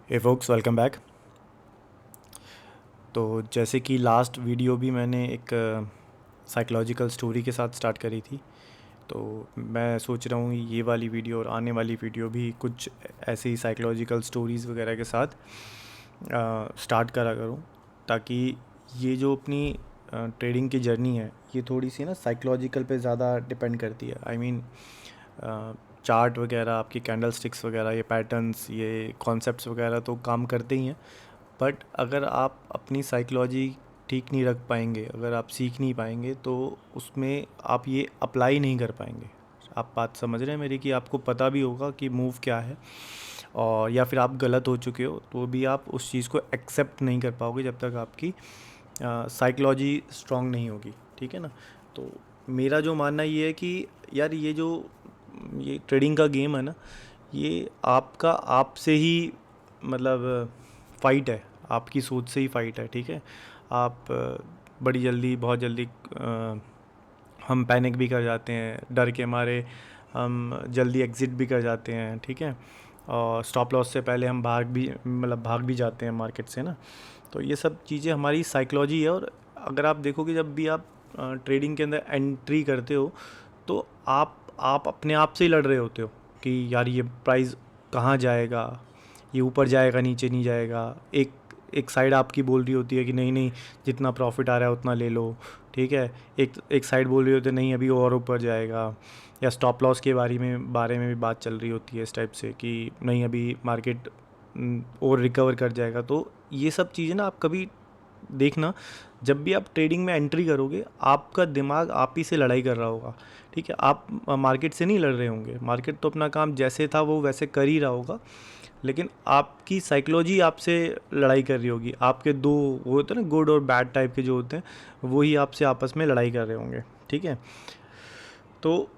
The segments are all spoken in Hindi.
हे फोक्स, वेलकम बैक। तो जैसे कि लास्ट वीडियो भी मैंने एक साइकोलॉजिकल स्टोरी के साथ स्टार्ट करी थी, तो मैं सोच रहा हूँ ये वाली वीडियो और आने वाली वीडियो भी कुछ ऐसे ही साइकोलॉजिकल स्टोरीज़ वगैरह के साथ स्टार्ट करा करूँ, ताकि ये जो अपनी ट्रेडिंग की जर्नी है ये थोड़ी सी ना साइकोलॉजिकल पे ज़्यादा डिपेंड करती है। आई मीन चार्ट वगैरह, आपकी कैंडल स्टिक्स वगैरह, ये पैटर्न्स, ये कॉन्सेप्ट्स वगैरह तो काम करते ही हैं, बट अगर आप अपनी साइकोलॉजी ठीक नहीं रख पाएंगे, अगर आप सीख नहीं पाएंगे, तो उसमें आप ये अप्लाई नहीं कर पाएंगे। आप बात समझ रहे हैं मेरी, कि आपको पता भी होगा कि मूव क्या है, और या फिर आप गलत हो चुके हो तो भी आप उस चीज़ को एक्सेप्ट नहीं कर पाओगे जब तक आपकी साइकोलॉजी स्ट्रांग नहीं होगी। ठीक है ना। तो मेरा जो मानना ये है कि यार ये ट्रेडिंग का गेम है ना, ये आपका आपसे ही मतलब फ़ाइट है, आपकी सोच से ही फ़ाइट है। ठीक है। आप बड़ी जल्दी, बहुत जल्दी हम पैनिक भी कर जाते हैं, डर के मारे हम जल्दी एग्ज़िट भी कर जाते हैं। ठीक है। और स्टॉप लॉस से पहले हम भाग भी जाते हैं मार्केट से ना। तो ये सब चीज़ें हमारी साइकोलॉजी है। और अगर आप देखोगे, जब भी आप ट्रेडिंग के अंदर एंट्री करते हो, तो आप अपने आप से ही लड़ रहे होते हो कि यार ये प्राइस कहाँ जाएगा, ये ऊपर जाएगा, नीचे नहीं जाएगा। एक एक साइड आपकी बोल रही होती है कि नहीं नहीं, जितना प्रॉफिट आ रहा है उतना ले लो। ठीक है। एक एक साइड बोल रही होती है नहीं, अभी और ऊपर जाएगा। या स्टॉप लॉस के बारे में भी बात चल रही होती है इस टाइप से, कि नहीं अभी मार्केट और रिकवर कर जाएगा। तो ये सब चीज़ें ना, आप कभी देखना, जब भी आप ट्रेडिंग में एंट्री करोगे, आपका दिमाग आप ही से लड़ाई कर रहा होगा। ठीक है। आप मार्केट से नहीं लड़ रहे होंगे, मार्केट तो अपना काम जैसे था वो वैसे कर ही रहा होगा, लेकिन आपकी साइकोलॉजी आपसे लड़ाई कर रही होगी। आपके दो वो होते हैं ना, गुड और बैड टाइप के जो होते हैं, वही आपसे आपस में लड़ाई कर रहे होंगे। ठीक है। तो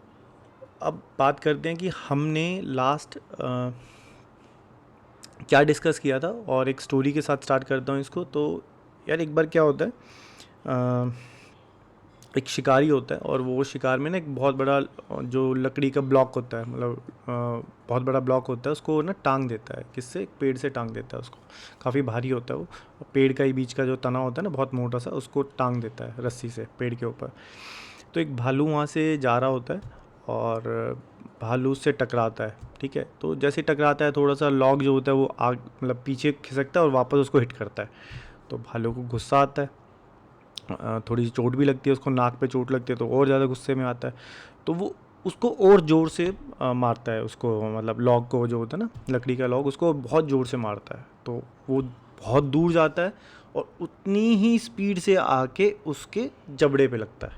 अब बात करते हैं कि हमने लास्ट क्या डिस्कस किया था, और एक स्टोरी के साथ स्टार्ट करता हूँ इसको। तो यार, एक बार क्या होता है, अ, एक शिकारी होता है, और वो शिकार में ना एक बहुत बड़ा जो लकड़ी का ब्लॉक होता है, मतलब बहुत बड़ा ब्लॉक होता है, उसको ना टांग देता है। किससे? एक पेड़ से टांग देता है उसको। काफ़ी भारी होता है वो, और पेड़ का ही बीच का जो तना होता है ना, बहुत मोटा सा, उसको टांग देता है रस्सी से पेड़ के ऊपर। तो एक भालू वहाँ से जा रहा होता है, और भालू उससे टकराता है। ठीक है। तो जैसे ही टकराता है, थोड़ा सा लॉग जो होता है वो आग मतलब पीछे खिसकता है और वापस उसको हिट करता है। तो भालू को गुस्सा आता है, थोड़ी सी चोट भी लगती है उसको, नाक पे चोट लगती है, तो और ज़्यादा गुस्से में आता है। तो वो उसको और ज़ोर से मारता है उसको, मतलब लॉग को, जो होता है ना लकड़ी का लॉग, उसको बहुत ज़ोर से मारता है। तो वो बहुत दूर जाता है, और उतनी ही स्पीड से आके उसके जबड़े पे लगता है।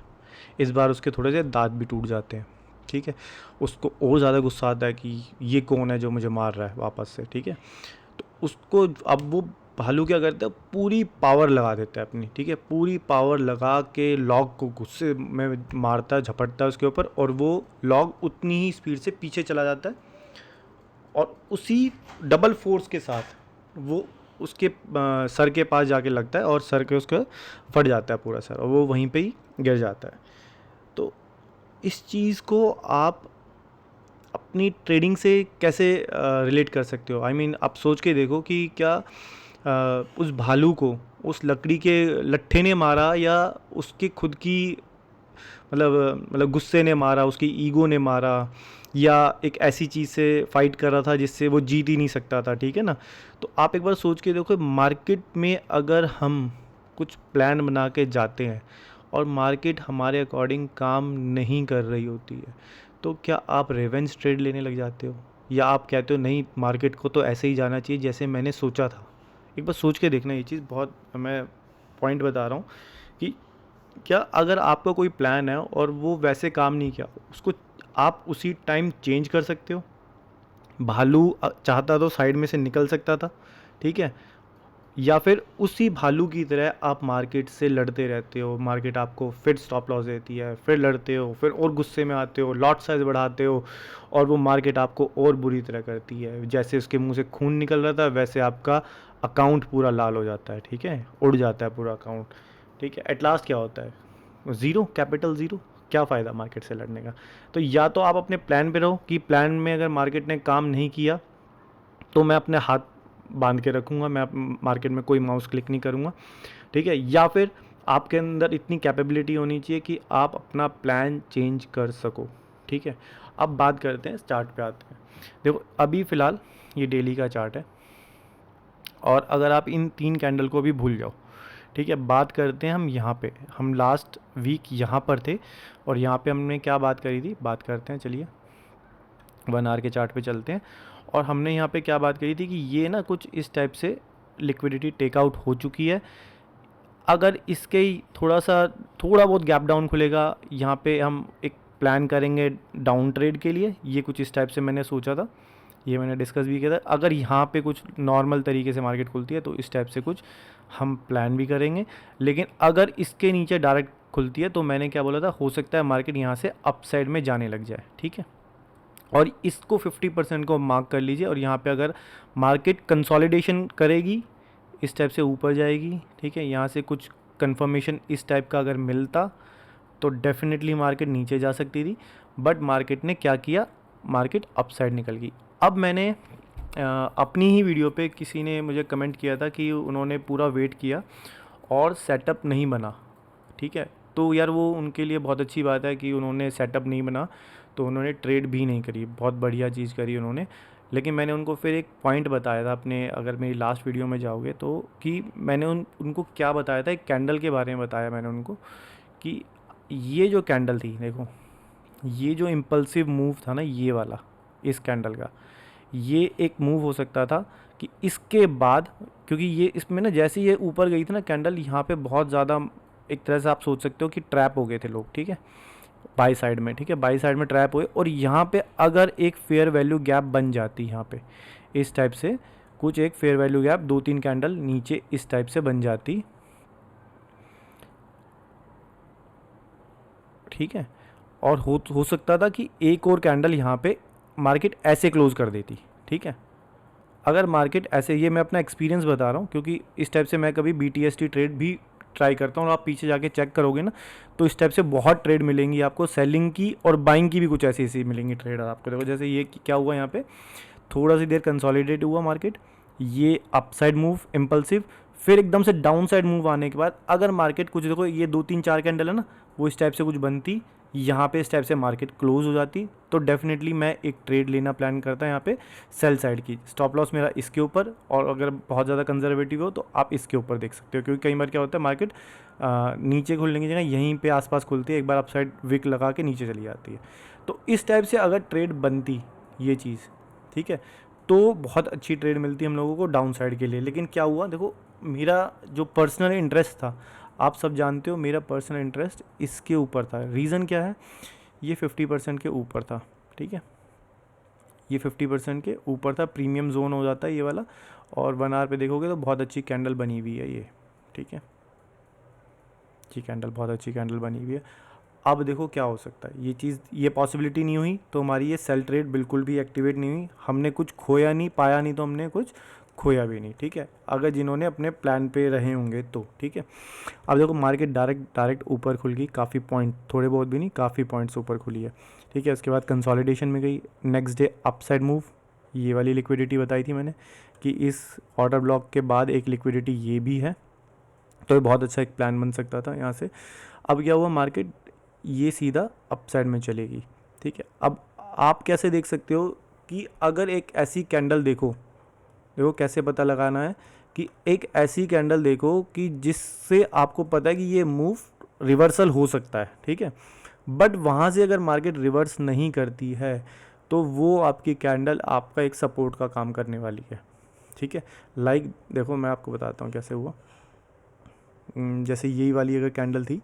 इस बार उसके थोड़े से दांत भी टूट जाते हैं। ठीक है। उसको और ज़्यादा गुस्सा आता है कि ये कौन है जो मुझे मार रहा है वापस से। ठीक है। तो उसको अब वो भालू क्या करता है, पूरी पावर लगा देता है अपनी। ठीक है। पूरी पावर लगा के लॉग को गुस्से में मारता है, झपटता है उसके ऊपर, और वो लॉग उतनी ही स्पीड से पीछे चला जाता है, और उसी डबल फोर्स के साथ वो उसके सर के पास जाके लगता है, और सर के उसका फट जाता है पूरा सर, और वो वहीं पे ही गिर जाता है। तो इस चीज़ को आप अपनी ट्रेडिंग से कैसे रिलेट कर सकते हो? आई मीन आप सोच के देखो कि क्या उस भालू को उस लकड़ी के लट्ठे ने मारा, या उसके खुद की मतलब गुस्से ने मारा, उसकी ईगो ने मारा, या एक ऐसी चीज़ से फाइट कर रहा था जिससे वो जीत ही नहीं सकता था। ठीक है ना। तो आप एक बार सोच के देखो, मार्केट में अगर हम कुछ प्लान बना के जाते हैं, और मार्केट हमारे अकॉर्डिंग काम नहीं कर रही होती है, तो क्या आप रिवेंज ट्रेड लेने लग जाते हो, या आप कहते हो नहीं, मार्केट को तो ऐसे ही जाना चाहिए जैसे मैंने सोचा था? एक बार सोच के देखना ये चीज़, बहुत मैं पॉइंट बता रहा हूँ कि क्या अगर आपका कोई प्लान है और वो वैसे काम नहीं किया, उसको आप उसी टाइम चेंज कर सकते हो। भालू चाहता तो साइड में से निकल सकता था। ठीक है। या फिर उसी भालू की तरह आप मार्केट से लड़ते रहते हो, मार्केट आपको फिर स्टॉप लॉस देती है, फिर लड़ते हो, फिर और गुस्से में आते हो, लॉट साइज बढ़ाते हो, और वो मार्केट आपको और बुरी तरह करती है। जैसे उसके मुंह से खून निकल रहा था, वैसे आपका अकाउंट पूरा लाल हो जाता है। ठीक है। उड़ जाता है पूरा अकाउंट। ठीक है। एट लास्ट क्या होता है? Zero, capital zero. क्या फ़ायदा मार्केट से लड़ने का? तो या तो आप अपने प्लान पे रहो कि प्लान में अगर मार्केट ने काम नहीं किया, तो मैं अपने हाथ बांध के रखूँगा, मैं मार्केट में कोई माउस क्लिक नहीं करूँगा, ठीक है। या फिर आपके अंदर इतनी कैपेबिलिटी होनी चाहिए कि आप अपना प्लान चेंज कर सको, ठीक है। अब बात करते हैं, चार्ट पे आते हैं। देखो अभी फ़िलहाल ये डेली का चार्ट है, और अगर आप इन 3 कैंडल को भी भूल जाओ, ठीक है। बात करते हैं हम यहाँ पे, हम लास्ट वीक यहाँ पर थे और यहाँ पे हमने क्या बात करी थी, बात करते हैं, चलिए 1 आवर के चार्ट पे चलते हैं। और हमने यहाँ पे क्या बात करी थी कि ये ना कुछ इस टाइप से लिक्विडिटी टेकआउट हो चुकी है। अगर इसके ही थोड़ा बहुत गैप डाउन खुलेगा, यहाँ पे हम एक प्लान करेंगे डाउन ट्रेड के लिए, ये कुछ इस टाइप से मैंने सोचा था, ये मैंने डिस्कस भी किया था। अगर यहाँ पे कुछ नॉर्मल तरीके से मार्केट खुलती है तो इस टाइप से कुछ हम प्लान भी करेंगे। लेकिन अगर इसके नीचे डायरेक्ट खुलती है तो मैंने क्या बोला था, हो सकता है मार्केट यहाँ से अपसाइड में जाने लग जाए, ठीक है। और इसको 50% को मार्क कर लीजिए। और यहाँ पे अगर मार्केट कंसोलिडेशन करेगी, इस टाइप से ऊपर जाएगी, ठीक है, यहाँ से कुछ कंफर्मेशन इस टाइप का अगर मिलता तो डेफिनेटली मार्केट नीचे जा सकती थी। बट मार्केट ने क्या किया, मार्केट अपसाइड निकल गई। अब मैंने अपनी ही वीडियो पे किसी ने मुझे कमेंट किया था कि उन्होंने पूरा वेट किया और सेटअप नहीं बना, ठीक है। तो यार वो उनके लिए बहुत अच्छी बात है कि उन्होंने सेटअप नहीं बना, तो उन्होंने ट्रेड भी नहीं करी, बहुत बढ़िया चीज़ करी उन्होंने। लेकिन मैंने उनको फिर एक पॉइंट बताया था अपने, अगर मेरी लास्ट वीडियो में जाओगे तो, कि मैंने उनको क्या बताया था, एक कैंडल के बारे में बताया मैंने उनको कि ये जो कैंडल थी, देखो ये जो इम्पल्सिव मूव था ना ये वाला, इस कैंडल का, ये एक मूव हो सकता था कि इसके बाद, क्योंकि ये इसमें ना जैसे ये ऊपर गई थी ना कैंडल, यहाँ पे बहुत ज़्यादा एक तरह से आप सोच सकते हो कि ट्रैप हो गए थे लोग, ठीक है, बाई साइड में, ठीक है, बाई साइड में ट्रैप हुए। और यहाँ पे अगर एक फेयर वैल्यू गैप बन जाती, यहाँ पे इस टाइप से कुछ एक फेयर वैल्यू गैप 2-3 कैंडल नीचे इस टाइप से बन जाती, ठीक है, और हो सकता था कि एक और कैंडल यहाँ पे मार्केट ऐसे क्लोज कर देती, ठीक है। अगर मार्केट ऐसे, ये मैं अपना एक्सपीरियंस बता रहा हूँ क्योंकि इस टाइप से मैं कभी BTST ट्रेड भी ट्राई करता हूँ, और आप पीछे जाके चेक करोगे ना तो इस टाइप से बहुत ट्रेड मिलेंगी आपको, सेलिंग की और बाइंग की भी कुछ ऐसी ऐसी मिलेंगी ट्रेड आपको। देखो जैसे ये क्या हुआ, यहाँ पे थोड़ा सी देर कंसोलिडेट हुआ मार्केट, ये अपसाइड मूव इम्पल्सिव, फिर एकदम से डाउन साइड मूव आने के बाद अगर मार्केट कुछ, देखो ये 2-3-4 कैंडल है ना, वो इस टाइप से कुछ बनती, यहाँ पे इस टाइप से मार्केट क्लोज हो जाती, तो डेफिनेटली मैं एक ट्रेड लेना प्लान करता यहाँ पे सेल साइड की। स्टॉप लॉस मेरा इसके ऊपर, और अगर बहुत ज़्यादा कंजर्वेटिव हो तो आप इसके ऊपर देख सकते हो, क्योंकि कई बार क्या होता है मार्केट नीचे खुलने की जगह यहीं पे आसपास खुलती है, एक बार अपसाइड विक लगा के नीचे चली जाती है। तो इस टाइप से अगर ट्रेड बनती ये चीज़, ठीक है, तो बहुत अच्छी ट्रेड मिलती है हम लोगों को डाउन साइड के लिए। लेकिन क्या हुआ, देखो मेरा जो पर्सनल इंटरेस्ट था, आप सब जानते हो मेरा पर्सनल इंटरेस्ट इसके ऊपर था। रीज़न क्या है, ये 50% के ऊपर था, ठीक है, ये 50% के ऊपर था, प्रीमियम जोन हो जाता है ये वाला। और 1 आवर पे देखोगे तो बहुत अच्छी कैंडल बनी हुई है ये, ठीक है, ये कैंडल बहुत अच्छी कैंडल बनी हुई है। अब देखो क्या हो सकता है, ये चीज़, ये पॉसिबिलिटी नहीं हुई तो हमारी ये सेल ट्रेड बिल्कुल भी एक्टिवेट नहीं हुई, हमने कुछ खोया नहीं, पाया नहीं तो हमने कुछ खोया भी नहीं, ठीक है, अगर जिन्होंने अपने प्लान पे रहे होंगे तो, ठीक है। अब देखो मार्केट डायरेक्ट ऊपर खुल गई, काफ़ी पॉइंट, थोड़े बहुत भी नहीं, काफ़ी पॉइंट्स ऊपर खुली है, ठीक है। उसके बाद कंसोलिडेशन में गई, नेक्स्ट डे अपसाइड मूव, ये वाली लिक्विडिटी बताई थी मैंने कि इस ऑर्डर ब्लॉक के बाद एक लिक्विडिटी ये भी है, तो ये बहुत अच्छा एक प्लान बन सकता था यहाँ से। अब क्या हुआ, मार्केट ये सीधा अपसाइड में चलेगी, ठीक है। अब आप कैसे देख सकते हो कि अगर एक ऐसी कैंडल देखो कैसे पता लगाना है कि एक ऐसी कैंडल देखो कि जिससे आपको पता है कि ये मूव रिवर्सल हो सकता है, ठीक है, बट वहाँ से अगर मार्केट रिवर्स नहीं करती है तो वो आपकी कैंडल आपका एक सपोर्ट का काम करने वाली है, ठीक है। लाइक देखो मैं आपको बताता हूँ कैसे हुआ। जैसे यही वाली अगर कैंडल थी,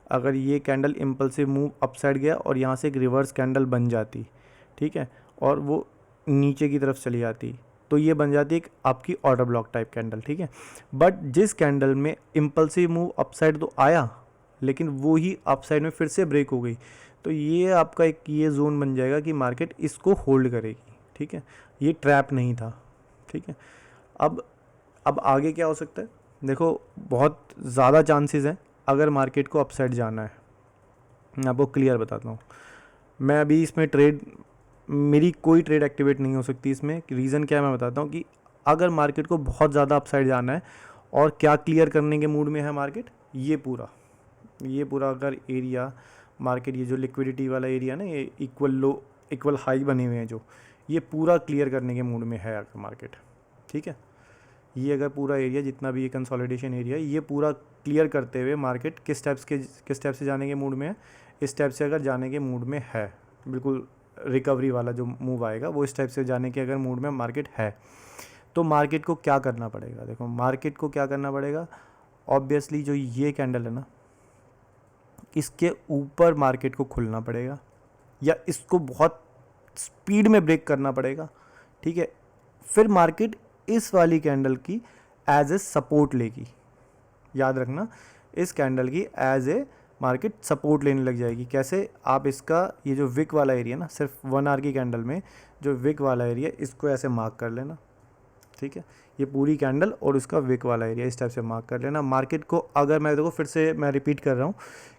अगर ये कैंडल इम्पल्सिव मूव अपसाइड गया और यहाँ से एक रिवर्स कैंडल बन जाती, ठीक है, और वो नीचे की तरफ चली जाती, तो ये बन जाती एक आपकी ऑर्डर ब्लॉक टाइप कैंडल, ठीक है। बट जिस कैंडल में इम्पल्सिव मूव अपसाइड तो आया लेकिन वो ही अपसाइड में फिर से ब्रेक हो गई, तो ये आपका एक ये जोन बन जाएगा कि मार्केट इसको होल्ड करेगी, ठीक है, ये ट्रैप नहीं था, ठीक है। अब आगे क्या हो सकता है, देखो बहुत ज़्यादा चांसेस हैं अगर मार्केट को अपसाइड जाना है, मैं आपको क्लियर बताता हूँ। मैं अभी इसमें मेरी कोई ट्रेड एक्टिवेट नहीं हो सकती इसमें, रीज़न क्या है मैं बताता हूँ कि अगर मार्केट को बहुत ज़्यादा अपसाइड जाना है और क्या क्लियर करने के मूड में है मार्केट, ये पूरा अगर एरिया मार्केट, ये जो लिक्विडिटी वाला एरिया ना, ये इक्वल लो इक्वल हाई बने हुए हैं जो, ये पूरा क्लियर करने के मूड में है अगर मार्केट, ठीक है। ये अगर पूरा एरिया जितना भी ये कंसोलिडेशन एरिया है, ये पूरा क्लियर करते हुए मार्केट किस टाइप से जाने के मूड में है, इस टाइप से अगर जाने के मूड में है, बिल्कुल रिकवरी वाला जो मूव आएगा वो इस टाइप से जाने के अगर मूड में मार्केट है, तो मार्केट को क्या करना पड़ेगा। देखो मार्केट को क्या करना पड़ेगा, ऑब्वियसली जो ये कैंडल है ना, इसके ऊपर मार्केट को खुलना पड़ेगा या इसको बहुत स्पीड में ब्रेक करना पड़ेगा, ठीक है। फिर मार्केट इस वाली कैंडल की एज ए सपोर्ट लेगी, याद रखना, इस कैंडल की एज ए मार्केट सपोर्ट लेने लग जाएगी। कैसे, आप इसका ये जो विक वाला एरिया ना, सिर्फ 1 आवर की कैंडल में जो विक वाला एरिया, इसको ऐसे मार्क कर लेना, ठीक है। ये पूरी कैंडल और उसका विक वाला एरिया इस टाइप से मार्क कर लेना। मार्केट को अगर मैं देखो फिर से मैं रिपीट कर रहा हूँ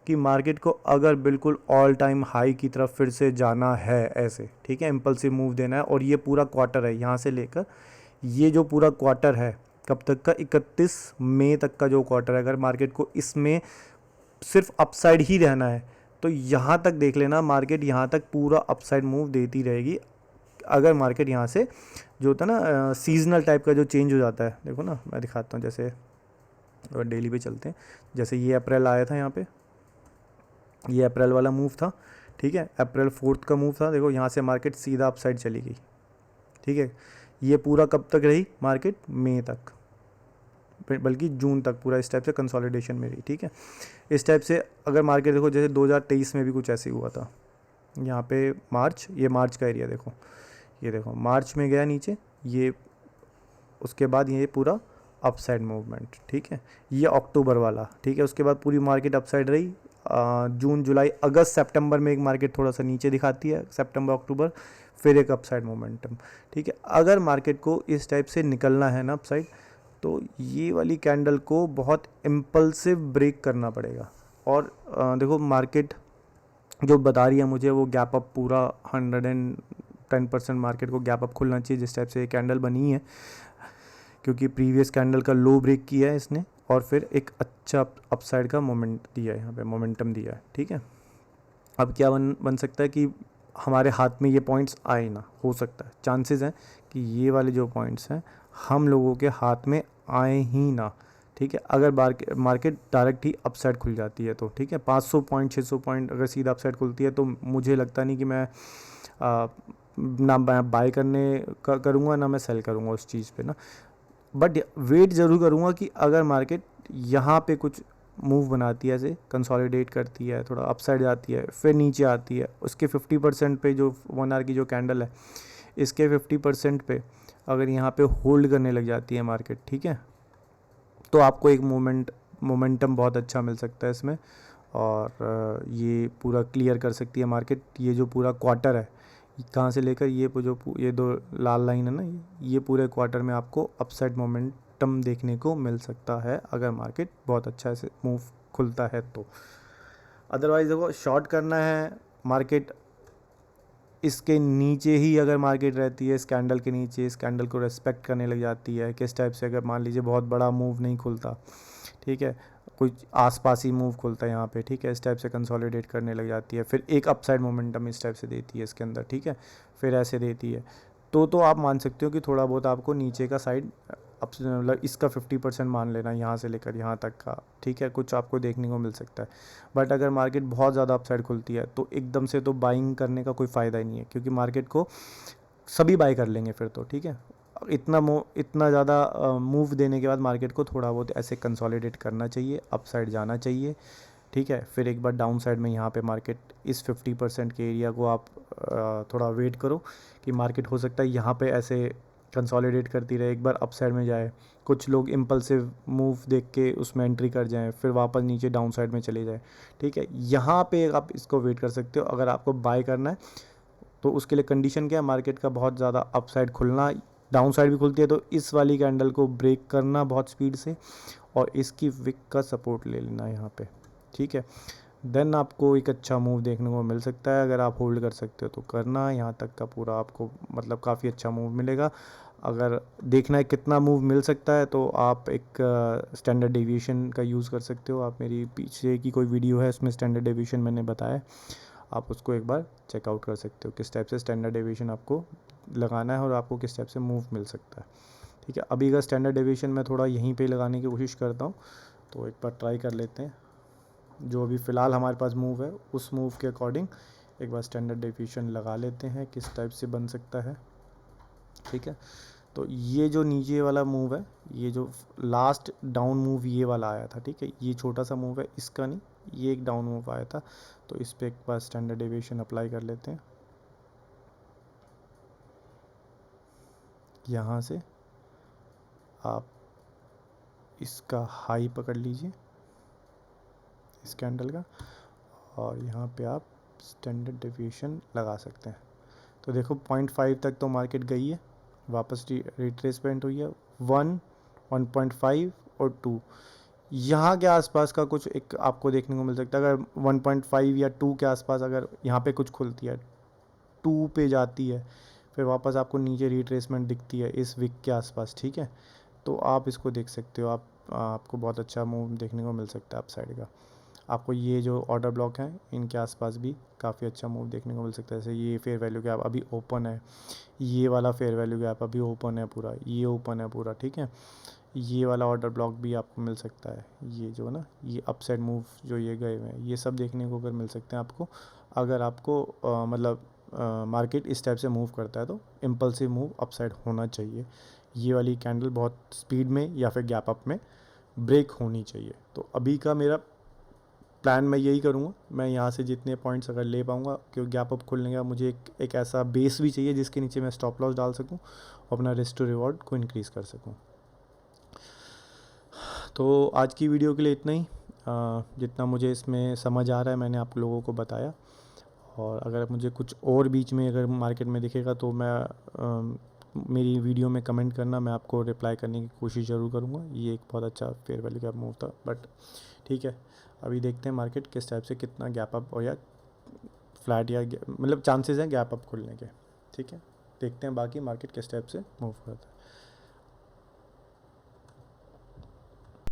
कि मार्केट को अगर बिल्कुल ऑल टाइम हाई की तरफ फिर से जाना है ऐसे, ठीक है, इम्पल्सिव मूव देना है, और ये पूरा क्वार्टर है, यहाँ से लेकर ये जो पूरा क्वार्टर है कब तक का, 31 मई तक का जो क्वार्टर है, अगर मार्केट को इसमें सिर्फ अपसाइड ही रहना है तो यहाँ तक देख लेना, मार्केट यहाँ तक पूरा अपसाइड मूव देती रहेगी। अगर मार्केट यहाँ से जो होता है ना सीजनल टाइप का जो चेंज हो जाता है, देखो ना मैं दिखाता हूँ, जैसे अगर डेली पे चलते हैं, जैसे ये अप्रैल आया था यहाँ पे, ये अप्रैल वाला मूव था, ठीक है, अप्रैल 4 का मूव था, देखो यहाँ से मार्केट सीधा अपसाइड चली गई, ठीक है। ये पूरा कब तक रही मार्केट, मई तक, बल्कि जून तक पूरा इस टाइप से कंसोलिडेशन में रही, ठीक है। इस टाइप से अगर मार्केट देखो, जैसे 2023 में भी कुछ ऐसे हुआ था, यहाँ पे मार्च, ये मार्च का एरिया देखो, ये देखो मार्च में गया नीचे, ये उसके बाद ये पूरा अपसाइड मूवमेंट, ठीक है। ये अक्टूबर वाला, ठीक है, उसके बाद पूरी मार्केट अपसाइड रही। जून जुलाई अगस्त सितंबर में एक मार्केट थोड़ा सा नीचे दिखाती है, सितंबर अक्टूबर फिर एक अपसाइड मोमेंटम, ठीक है। अगर मार्केट को इस टाइप से निकलना है ना अपसाइड, तो ये वाली कैंडल को बहुत इम्पल्सिव ब्रेक करना पड़ेगा। और देखो मार्केट जो बता रही है मुझे, वो गैप अप पूरा 110% मार्केट को गैप अप खुलना चाहिए जिस टाइप से ये कैंडल बनी है, क्योंकि प्रीवियस कैंडल का लो ब्रेक किया है इसने और फिर एक अच्छा अपसाइड का मोमेंट दिया है, यहाँ पे मोमेंटम दिया है, ठीक है। अब क्या बन सकता है कि हमारे हाथ में ये पॉइंट्स आए ना, हो सकता है, चांसेस हैं कि ये वाले जो पॉइंट्स हैं हम लोगों के हाथ में आए ही ना, ठीक है। अगर मार्केट डायरेक्ट ही अपसाइड खुल जाती है तो, ठीक है, 500 पॉइंट 600 पॉइंट अगर सीधा अपसाइड खुलती है तो मुझे लगता नहीं कि मैं ना बाय करूँगा ना मैं सेल करूँगा उस चीज़ पे ना, बट वेट ज़रूर करूँगा कि अगर मार्केट यहाँ पे कुछ मूव बनाती है, ऐसे कंसोलिडेट करती है, थोड़ा अपसाइड जाती है, फिर नीचे आती है, उसके 50% पे जो 1 आवर की जो कैंडल है, इसके 50% पे अगर यहाँ पे होल्ड करने लग जाती है मार्केट, ठीक है, तो आपको एक मोमेंटम बहुत अच्छा मिल सकता है इसमें, और ये पूरा क्लियर कर सकती है मार्केट। ये जो पूरा क्वार्टर है, कहाँ से लेकर ये 2 लाल लाइन है ना, ये पूरे क्वार्टर में आपको अपसाइड मोमेंटम देखने को मिल सकता है अगर मार्केट बहुत अच्छा से मूव खुलता है तो। अदरवाइज़ देखो शॉर्ट करना है, मार्केट इसके नीचे ही अगर मार्केट रहती है, इस कैंडल के नीचे, इस कैंडल को रेस्पेक्ट करने लग जाती है, किस टाइप से, अगर मान लीजिए बहुत बड़ा मूव नहीं खुलता, ठीक है, कुछ आसपास ही मूव खुलता है यहाँ पे, ठीक है, इस टाइप से कंसोलिडेट करने लग जाती है, फिर एक अपसाइड मोमेंटम इस टाइप से देती है इसके अंदर, ठीक है, फिर ऐसे देती है, तो आप मान सकते हो कि थोड़ा बहुत आपको नीचे का साइड मतलब इसका 50% मान लेना, यहाँ से लेकर यहाँ तक का, ठीक है, कुछ आपको देखने को मिल सकता है। बट अगर मार्केट बहुत ज़्यादा अपसाइड खुलती है तो एकदम से तो बाइंग करने का कोई फ़ायदा ही नहीं है, क्योंकि मार्केट को सभी बाई कर लेंगे फिर तो, ठीक है। इतना ज़्यादा मूव देने के बाद मार्केट को थोड़ा बहुत ऐसे कंसोलिडेट करना चाहिए, अपसाइड जाना चाहिए, ठीक है। फिर एक बार डाउन साइड में यहाँ पे मार्केट इस 50% के एरिया को आप थोड़ा वेट करो कि मार्केट हो सकता है यहाँ पे ऐसे कंसोलिडेट करती रहे, एक बार अपसाइड में जाए, कुछ लोग इम्पल्सिव मूव देख के उसमें एंट्री कर जाएं, फिर वापस नीचे डाउन साइड में चले जाए, ठीक है। यहाँ पे आप इसको वेट कर सकते हो। अगर आपको बाय करना है तो उसके लिए कंडीशन क्या है, मार्केट का बहुत ज़्यादा अपसाइड खुलना, डाउन साइड भी खुलती है तो इस वाली कैंडल को ब्रेक करना बहुत स्पीड से, और इसकी विक का सपोर्ट ले लेना यहाँ पे, ठीक है। देन आपको एक अच्छा मूव देखने को मिल सकता है। अगर आप होल्ड कर सकते हो तो करना, यहाँ तक का पूरा आपको मतलब काफ़ी अच्छा मूव मिलेगा। अगर देखना है कितना मूव मिल सकता है तो आप एक स्टैंडर्ड डेविएशन का यूज़ कर सकते हो। आप मेरी पीछे की कोई वीडियो है उसमें स्टैंडर्ड डेविएशन मैंने बताया, आप उसको एक बार चेकआउट कर सकते हो किस टाइप से स्टैंडर्ड डेविएशन आपको लगाना है और आपको किस टाइप से मूव मिल सकता है। ठीक है, अभी का स्टैंडर्ड डेविएशन मैं थोड़ा यहीं पे लगाने की कोशिश करता हूँ, तो एक बार ट्राई कर लेते हैं। जो अभी फ़िलहाल हमारे पास मूव है उस मूव के अकॉर्डिंग एक बार स्टैंडर्ड डेविएशन लगा लेते हैं किस टाइप से बन सकता है। ठीक है, तो ये जो नीचे वाला मूव है, ये जो लास्ट डाउन मूव ये वाला आया था, ठीक है, ये छोटा सा मूव है, इसका नहीं, ये एक डाउन मूव आया था, तो इस पर एक बार स्टैंडर्ड डेविएशन अप्लाई कर लेते हैं। यहाँ से आप इसका हाई पकड़ लीजिए इस कैंडल का, और यहाँ पे आप स्टैंडर्ड डेविएशन लगा सकते हैं। तो देखो 0.5 तक तो मार्केट गई है, वापस रिट्रेसमेंट हुई है 1, 1.5 और 2, यहाँ के आसपास का कुछ एक आपको देखने को मिल सकता है। अगर 1.5 या 2 के आसपास अगर यहाँ पे कुछ खुलती है, 2 पे जाती है, फिर वापस आपको नीचे रिट्रेसमेंट दिखती है इस विक के आसपास, ठीक है, तो आप इसको देख सकते हो। आपको बहुत अच्छा मूव देखने को मिल सकता है अप साइड का। आपको ये जो ऑर्डर ब्लॉक हैं इनके आसपास भी काफ़ी अच्छा मूव देखने को मिल सकता है। जैसे ये फेयर वैल्यू गैप अभी ओपन है, ये वाला फेयर वैल्यू गैप अभी ओपन है पूरा, ये ओपन है पूरा, ठीक है, ये वाला ऑर्डर ब्लॉक भी आपको मिल सकता है। ये जो ना ये अपसाइड मूव जो ये गए हुए हैं, ये सब देखने को अगर मिल सकते हैं आपको, अगर आपको मतलब मार्केट इस टाइप से मूव करता है तो इम्पल्सिव मूव अपसाइड होना चाहिए। ये वाली कैंडल बहुत स्पीड में या फिर गैप अप में ब्रेक होनी चाहिए। तो अभी का मेरा प्लान मैं यही करूँगा, मैं यहाँ से जितने पॉइंट्स अगर ले पाऊँगा, क्योंकि गैप अप खुलने का मुझे एक ऐसा बेस भी चाहिए जिसके नीचे मैं स्टॉप लॉस डाल सकूँ और अपना रिस्क टू रिवॉर्ड को इंक्रीज़ कर सकूँ। तो आज की वीडियो के लिए इतना ही। जितना मुझे इसमें समझ आ रहा है मैंने आप लोगों को बताया, और अगर मुझे कुछ और बीच में अगर मार्केट में दिखेगा तो मैं मेरी वीडियो में कमेंट करना, मैं आपको रिप्लाई करने की कोशिश ज़रूर करूँगा। ये एक बहुत अच्छा फेयर वैल्यू गैप मूव था, बट ठीक है, अभी देखते हैं मार्केट किस टाइप से कितना गैप अप और या फ्लैट या मतलब चांसेस हैं गैप अप खुलने के। ठीक है, देखते हैं बाकी मार्केट किस टाइप से मूव करता है।